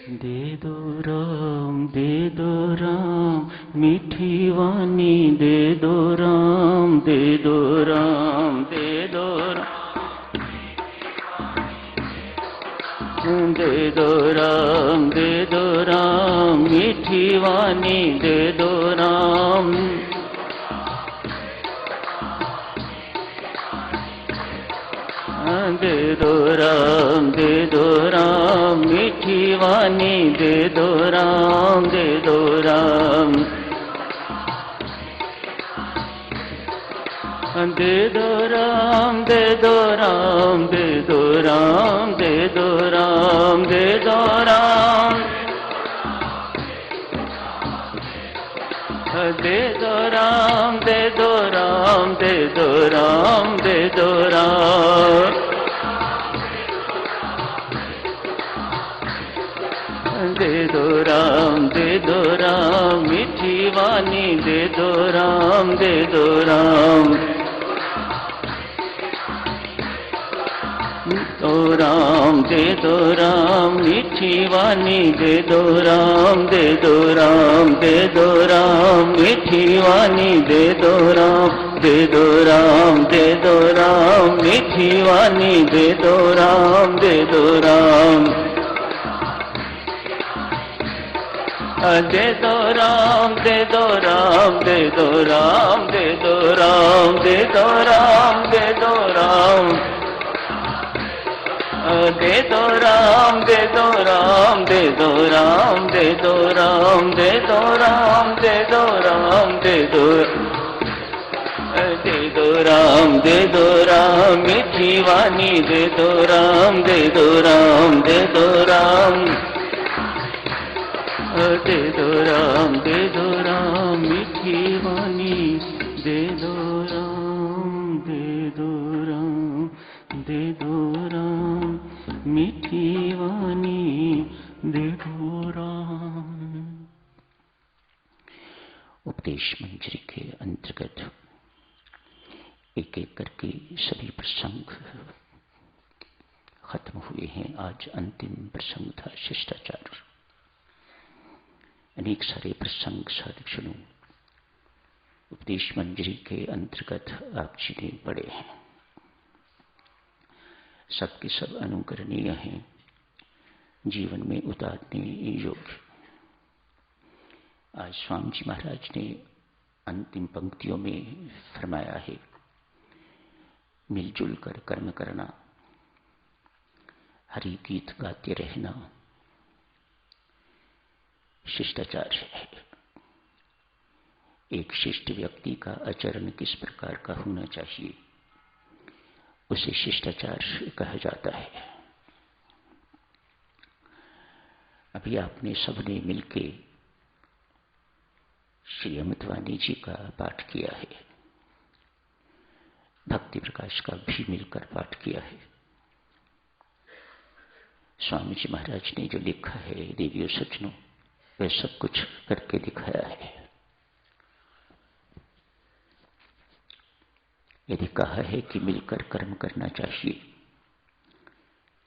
दे दो राम, मीठी वाणी दे दो राम, दे दो राम, दे दो राम, दे दो राम, दे दो राम, मीठी वाणी दे दो राम। दे दो राम, दे दो राम, मीठी वाणी दे दो राम, दे दो राम। दे दो राम, दे दो राम, दे दो राम, दे दो राम, दे दो राम। दे दो राम, दे दो राम, दे दो राम, दे दो राम। दे दो राम, दे दो राम, मीठी वाणी दे दो राम, दे दो राम। दो राम, दे दो राम, मीठी वाणी दे दो राम, दे दो राम, दे दो राम, मीठी वाणी दे दो राम, दे दो राम, दे दो राम, मीठी वाणी दे दो राम, दे दो राम। दे दो राम, दे दो राम, दे दो राम, दे दो राम, दे दो राम, दे दो राम। दे दो राम, दे दो राम, दे दो राम, दे दो राम, दे दो राम, दे दो राम, दे दो। दे दो राम, दे दो राम, मीठी वाणी दे दो राम, दे दो राम, दे दो राम। दे दो राम, दे दो राम, मीठी वाणी दे दो राम, दे दो राम, दे दो राम, मीठी वाणी दे दो राम। उपदेश मंजरी के अंतर्गत एक एक करके सभी प्रसंग खत्म हुए हैं। आज अंतिम प्रसंग था शिष्टाचार। अनेक सारे प्रसंग साधक सुनो उपदेश मंजरी के अंतर्गत आप जी ने पढ़े हैं। सबके सब अनुकरणीय हैं, जीवन में उतारने योग्य। आज स्वामी जी महाराज ने अंतिम पंक्तियों में फरमाया है, मिलजुल कर कर्म करना, हरि गीत गाते रहना शिष्टाचार है। एक शिष्ट व्यक्ति का आचरण किस प्रकार का होना चाहिए, उसे शिष्टाचार कहा जाता है। अभी आपने सबने मिलके श्री अमृतवाणी जी का पाठ किया है, भक्ति प्रकाश का भी मिलकर पाठ किया है। स्वामी जी महाराज ने जो लिखा है देवियों सज्जनों, वह सब कुछ करके दिखाया है। यदि कहा है कि मिलकर कर्म करना चाहिए,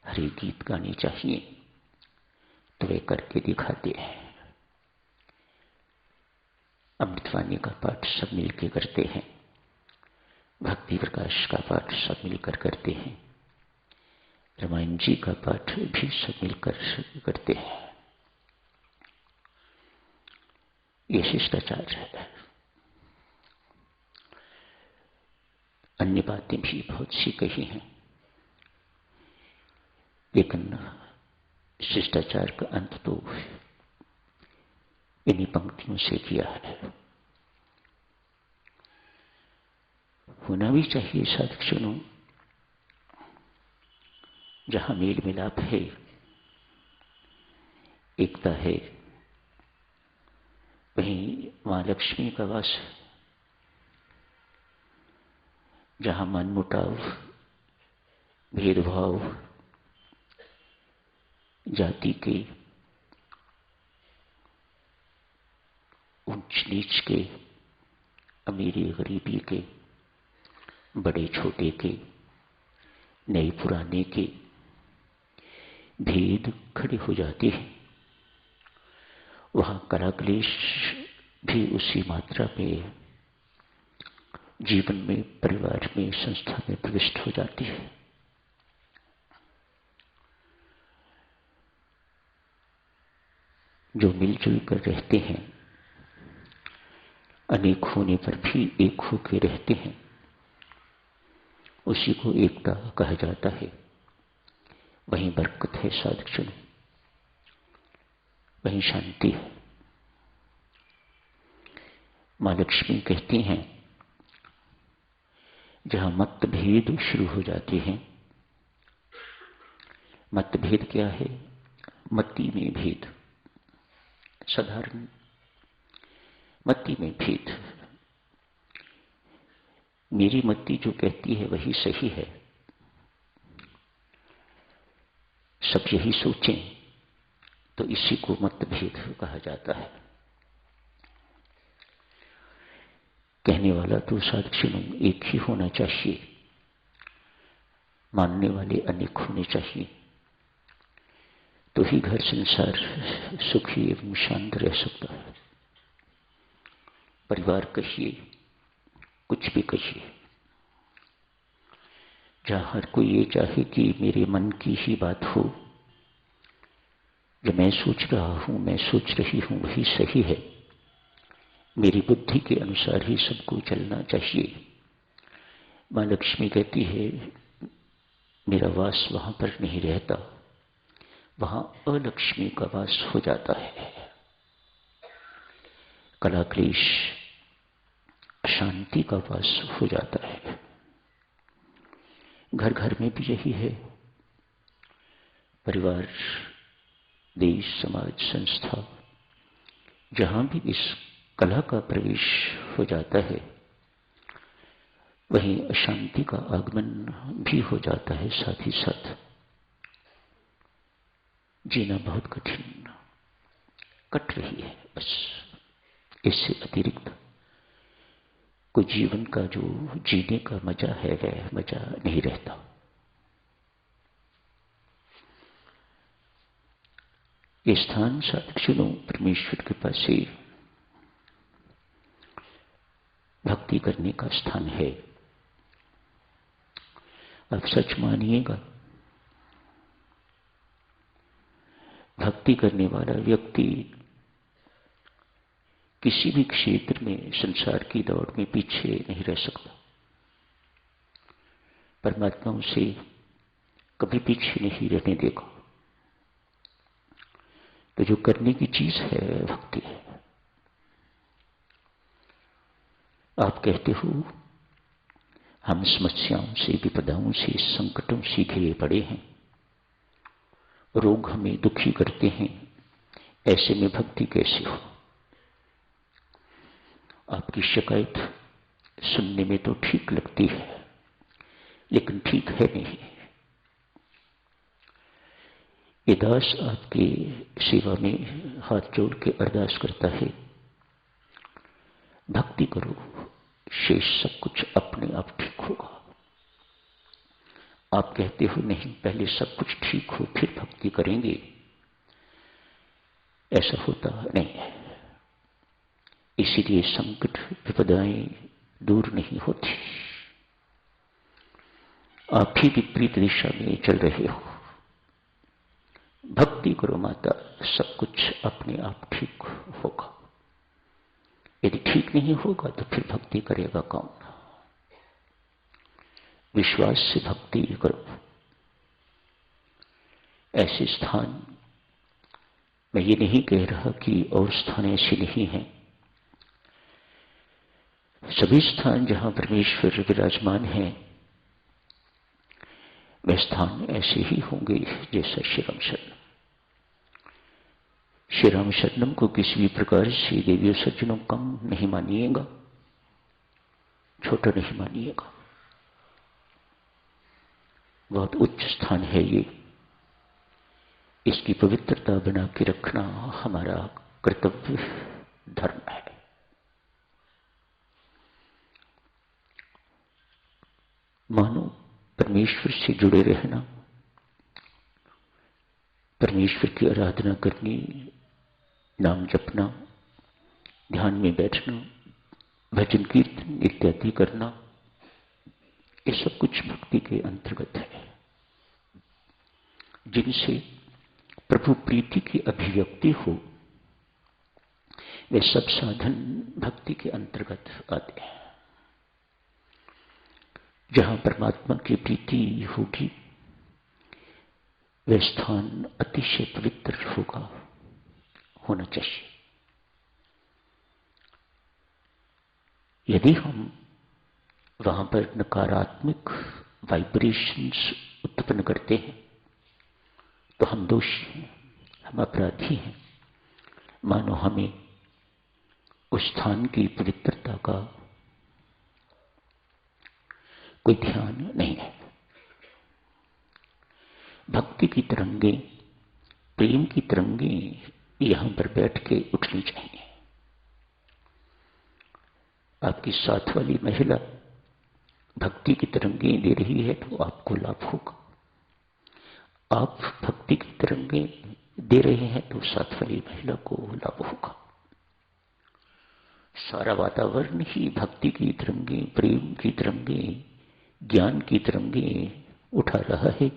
हरि गीत गाने चाहिए, तो वे करके दिखाते हैं। अमृतवाणी का पाठ सब मिलकर करते हैं, भक्ति प्रकाश का पाठ सब मिलकर करते हैं, रामायण जी का पाठ भी सब मिलकर करते हैं। ये शिष्टाचार है। अन्य बातें भी बहुत सी कही हैं, लेकिन शिष्टाचार का अंत तो इन्हीं पंक्तियों से किया है। होना भी चाहिए साधक सुनो। जहां मेल मिलाप है, एकता है, वहीं मां लक्ष्मी का वास है। जहां मनमुटाव, भेदभाव, जाति के, ऊंच नीच के, अमीरी गरीबी के, बड़े छोटे के, नए पुराने के भेद खड़े हो जाते हैं, वहां कलाक्लेश भी उसी मात्रा में जीवन में, परिवार में, संस्था में प्रविष्ट हो जाती है। जो मिलजुल कर रहते हैं, अनेक होने पर भी एक होकर रहते हैं, उसी को एकता कहा जाता है। वहीं बरकत है साधकजनों, वहीं शांति है। मां लक्ष्मी कहती हैं, जहां मतभेद शुरू हो जाते हैं, मतभेद क्या है? मति में भेद, साधारण मति में भेद। मेरी मति जो कहती है वही सही है, सब यही सोचें, तो इसी को मतभेद कहा जाता है। कहने वाला तो साधकजनों एक ही होना चाहिए, मानने वाले अनेक होने चाहिए, तो ही घर संसार सुखी एवं शांत रह सकता है। परिवार कहिए, कुछ भी कहिए, जहां हर कोई ये चाहे कि मेरे मन की ही बात हो, जो मैं सोच रहा हूं, मैं सोच रही हूं, वही सही है, मेरी बुद्धि के अनुसार ही सबको चलना चाहिए। मां लक्ष्मी कहती है, मेरा वास वहां पर नहीं रहता, वहां अलक्ष्मी का वास हो जाता है। कलाक्लेश, अशांति का वास हो जाता है। घर घर में भी यही है। परिवार, देश, समाज, संस्था, जहां भी इस कला का प्रवेश हो जाता है, वहीं अशांति का आगमन भी हो जाता है। साथ ही साथ जीना बहुत कठिन कट रही है। बस इससे अतिरिक्त कोई जीवन का जो जीने का मजा है, वह मजा नहीं रहता। ये स्थान साधकजनों परमेश्वर के पास से भक्ति करने का स्थान है। आप सच मानिएगा, भक्ति करने वाला व्यक्ति किसी भी क्षेत्र में संसार की दौड़ में पीछे नहीं रह सकता। परमात्मा उसे कभी पीछे नहीं रहने देगा। तो जो करने की चीज है, भक्ति है। आप कहते हो, हम समस्याओं से, विपदाओं से, संकटों से घिरे पड़े हैं, रोग हमें दुखी करते हैं, ऐसे में भक्ति कैसे हो? आपकी शिकायत सुनने में तो ठीक लगती है, लेकिन ठीक है नहीं। ये दास आपकी सेवा में हाथ जोड़ के अरदास करता है, भक्ति करो, शेष सब कुछ अपने आप ठीक होगा। आप कहते हो, नहीं, पहले सब कुछ ठीक हो फिर भक्ति करेंगे। ऐसा होता नहीं है। इसीलिए संकट, विपदाएं दूर नहीं होती। आप ही विपरीत दिशा में चल रहे हो। भक्ति करो माता, सब कुछ अपने आप ठीक होगा। यदि ठीक नहीं होगा तो फिर भक्ति करेगा कौन? विश्वास से भक्ति करो। ऐसे स्थान, मैं ये नहीं कह रहा कि और स्थान ऐसे नहीं हैं। सभी स्थान जहां परमेश्वर विराजमान हैं, वे स्थान ऐसे ही होंगे जैसा श्री राम शरणम। श्री राम शरणम को किसी भी प्रकार से देवियों सज्जनों कम नहीं मानिएगा, छोटा नहीं मानिएगा। बहुत उच्च स्थान है ये। इसकी पवित्रता बना के रखना हमारा कर्तव्य धर्म है। मानो परमेश्वर से जुड़े रहना, परमेश्वर की आराधना करनी नाम जपना, ध्यान में बैठना, भजन कीर्तन इत्यादि करना, ये सब कुछ भक्ति के अंतर्गत है, जिनसे प्रभु प्रीति की अभिव्यक्ति हो। वे सब साधन भक्ति के अंतर्गत आते हैं। जहां परमात्मा की प्रीति होगी, वह स्थान अतिशय पवित्र होना चाहिए। यदि हम वहां पर नकारात्मक वाइब्रेशंस उत्पन्न करते हैं तो हम दोषी हैं, हम अपराधी हैं, मानो हमें उस स्थान की पवित्रता का कोई ध्यान नहीं है। भक्ति की तरंगे, प्रेम की तरंगे यहां पर बैठ के उठनी चाहिए। आपकी साथ वाली महिला भक्ति की तरंगे दे रही है तो आपको लाभ होगा। आप भक्ति की तरंगे दे रहे हैं तो साथ वाली महिला को लाभ होगा। सारा वातावरण ही भक्ति की तरंगे, प्रेम की तरंगे, ज्ञान की तरंगे उठा रहा है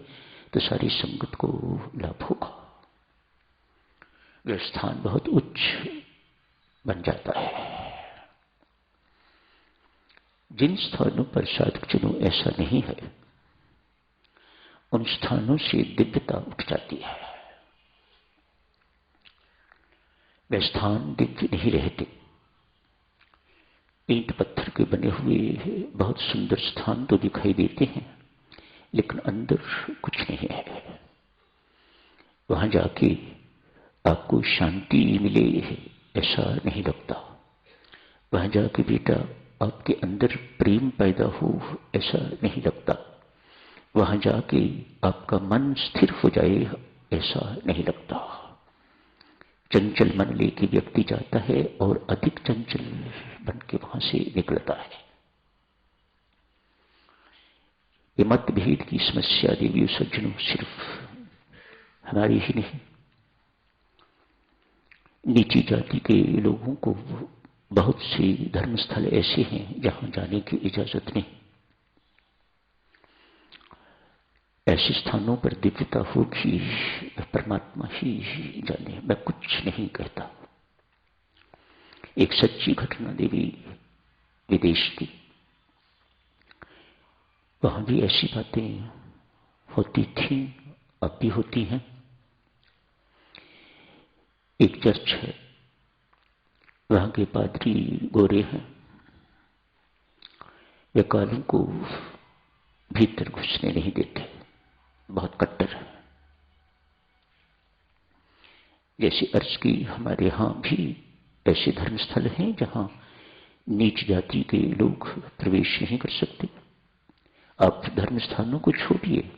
तो सारी संगत को लाभ होगा। वह स्थान बहुत उच्च बन जाता है। जिन स्थानों पर साधकजनों ऐसा नहीं है, उन स्थानों से दिव्यता उठ जाती है। वे स्थान दिव्य नहीं रहते। ईंट पत्थर के बने हुए बहुत सुंदर स्थान तो दिखाई देते हैं, लेकिन अंदर कुछ नहीं है। वहां जाके आपको शांति मिले ऐसा नहीं लगता। वहां जाके बेटा आपके अंदर प्रेम पैदा हो ऐसा नहीं लगता। वहां जाके आपका मन स्थिर हो जाए ऐसा नहीं लगता। चंचल मन लेके व्यक्ति जाता है और अधिक चंचल बन के वहां से निकलता है। ये मतभेद की समस्या देवी सज्जनों सिर्फ हमारी ही नहीं, नीची जाति के लोगों को बहुत से धर्मस्थल ऐसे हैं जहां जाने की इजाजत नहीं। ऐसे स्थानों पर दिव्यता होगी, परमात्मा ही जाने, मैं कुछ नहीं कहता। एक सच्ची घटना देवी विदेश की, वहां भी ऐसी बातें होती थी, अब भी होती हैं। एक चर्च है, वहां के पादरी गोरे हैं, वे कालों को भीतर घुसने नहीं देते, बहुत कट्टर है। जैसे अर्ज की, हमारे यहां भी ऐसे धर्मस्थल हैं जहां नीच जाति के लोग प्रवेश नहीं कर सकते। आप धर्मस्थानों को छोड़िए,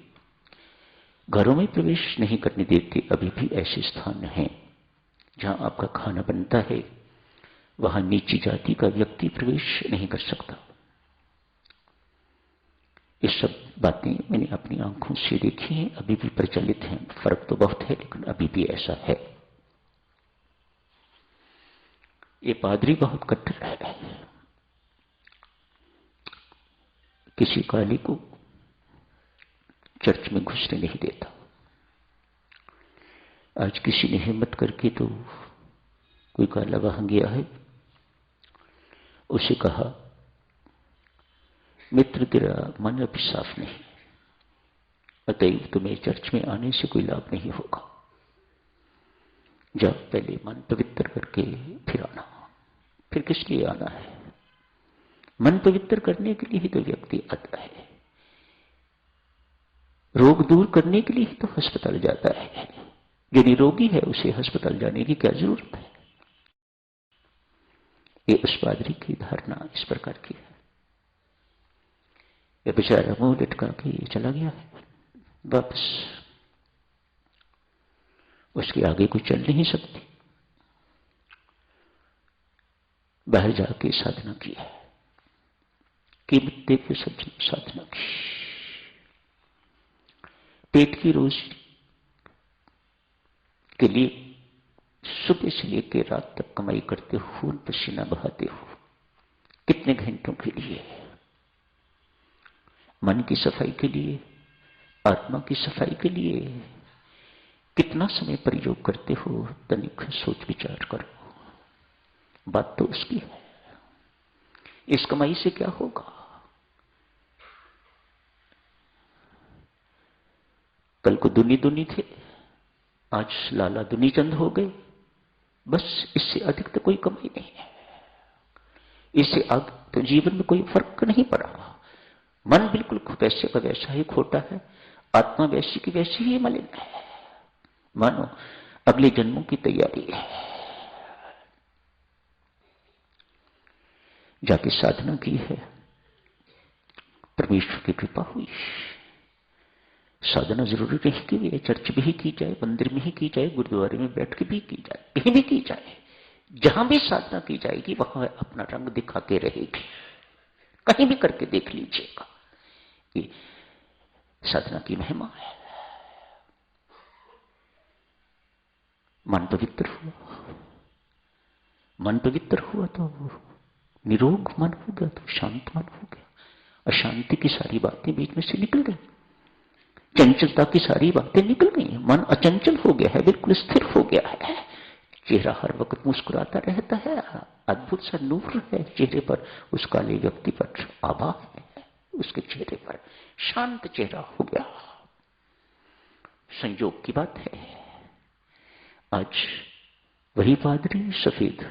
घरों में प्रवेश नहीं करने देते। अभी भी ऐसे स्थान हैं जहां आपका खाना बनता है, वहां नीची जाति का व्यक्ति प्रवेश नहीं कर सकता। ये सब बातें मैंने अपनी आंखों से देखी हैं, अभी भी प्रचलित हैं। फर्क तो बहुत है, लेकिन अभी भी ऐसा है। ये पादरी बहुत कट्टर है, किसी काली को चर्च में घुसने नहीं देता। आज किसी ने हिम्मत करके तो कोई काला वहां गया है, उसे कहा, मित्र तेरा मन अभी साफ नहीं, अतएव तुम्हें चर्च में आने से कोई लाभ नहीं होगा। जब पहले मन पवित्र करके फिर आना। फिर किस लिए आना है? मन पवित्र करने के लिए ही तो व्यक्ति आता है, रोग दूर करने के लिए ही तो अस्पताल जाता है। जो निरोगी है उसे अस्पताल जाने की क्या जरूरत है? ये उस पादरी की धारणा इस प्रकार की है। ये बेचारा मुंह लटका के चला गया है वापस, उसके आगे कोई चल नहीं सकती। बाहर जाके साधना की है, कीमत देके साधना की, पेट की रोजी के लिए सुबह से लेकर रात तक कमाई करते हो, खून पसीना बहाते हो, कितने घंटों के लिए? मन की सफाई के लिए, आत्मा की सफाई के लिए कितना समय प्रयोग करते हो? तनिक सोच विचार करो। बात तो उसकी है। इस कमाई से क्या होगा? कल को दुनी दुनी थे, आज लाला दुनी चंद हो गए। बस इससे अधिक तो कोई कमाई नहीं है। इससे आगे तो जीवन में कोई फर्क नहीं पड़ा। मन बिल्कुल वैसे का वैसा ही खोटा है, आत्मा वैसी की वैसी ही मलिन है। मानो अगले जन्मों की तैयारी है। जाके साधना की है, परमेश्वर की कृपा हुई। साधना जरूरी नहीं कि ये चर्च में ही की जाए, मंदिर में ही की जाए, गुरुद्वारे में बैठ के भी की जाए, कहीं भी की जाए। जहां भी साधना की जाएगी वहां अपना रंग दिखा के रहेगी। कहीं भी करके देख लीजिएगा, ये साधना की महिमा है। मन पवित्र हुआ, मन पवित्र हुआ तो निरोग मन हो गया, तो शांत मन हो गया। अशांति की सारी बातें बीच में से निकल गई, चंचलता की सारी बातें निकल गई। मन अचंचल हो गया है, बिल्कुल स्थिर हो गया है। चेहरा हर वक्त मुस्कुराता रहता है, अद्भुत सा नूर है चेहरे पर। उस काले व्यक्ति पर आभा है, उसके चेहरे पर शांत चेहरा हो गया। संयोग की बात है, आज वही पादरी सफेद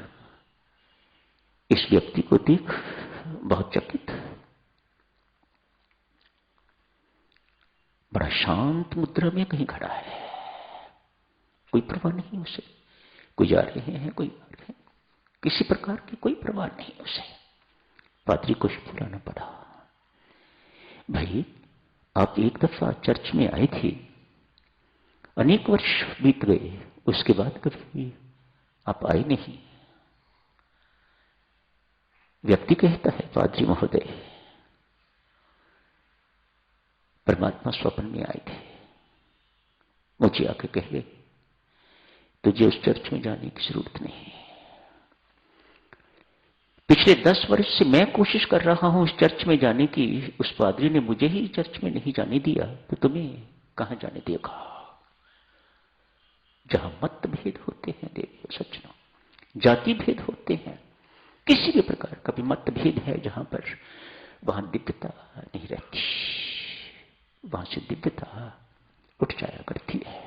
इस व्यक्ति को देख बहुत चकित, बड़ा शांत मुद्रा में कहीं खड़ा है, कोई परवाह नहीं उसे। कोई जा रहे हैं, कोई आ रहे हैं, किसी प्रकार की कोई परवाह नहीं उसे। पादरी को ही बुलाना पड़ा। भाई, आप एक दफा चर्च में आए थे, अनेक वर्ष बीत गए, उसके बाद कभी आप आए नहीं। व्यक्ति कहता है, पादरी महोदय, परमात्मा स्वप्न में आए थे, मुझे आके कह गए तुझे उस चर्च में जाने की जरूरत नहीं। पिछले 10 वर्ष से मैं कोशिश कर रहा हूं उस चर्च में जाने की, उस पादरी ने मुझे ही चर्च में नहीं जाने दिया, तो तुम्हें कहां जाने देगा? जहां मतभेद होते हैं देवियों सज्जनों, जाति भेद होते हैं, किसी भी प्रकार का भी मतभेद है जहां पर, वहां दिव्यता नहीं रहती, वहां से दिव्यता उठ जाया करती है।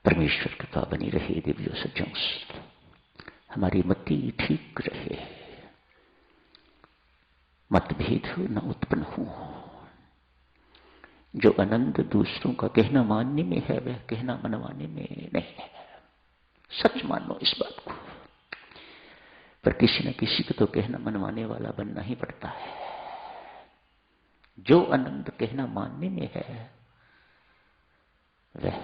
परमेश्वर कृपा बनी रहे देवियों सज्जनों, हमारी मति ठीक रहे, मतभेद न उत्पन्न हो। जो आनंद दूसरों का कहना मानने में है, वह कहना मनवाने में नहीं है। सच मानो इस बात को, पर किसी न किसी को तो कहना मनवाने वाला बनना ही पड़ता है। जो आनंद कहना मानने में है, वह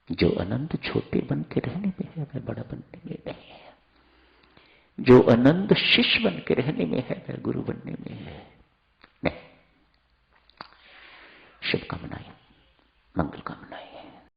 जो आनंद छोटे बन के रहने में है, वह बड़ा बनने में नहीं है। जो आनंद शिष्य बन के रहने में है, वह गुरु बनने में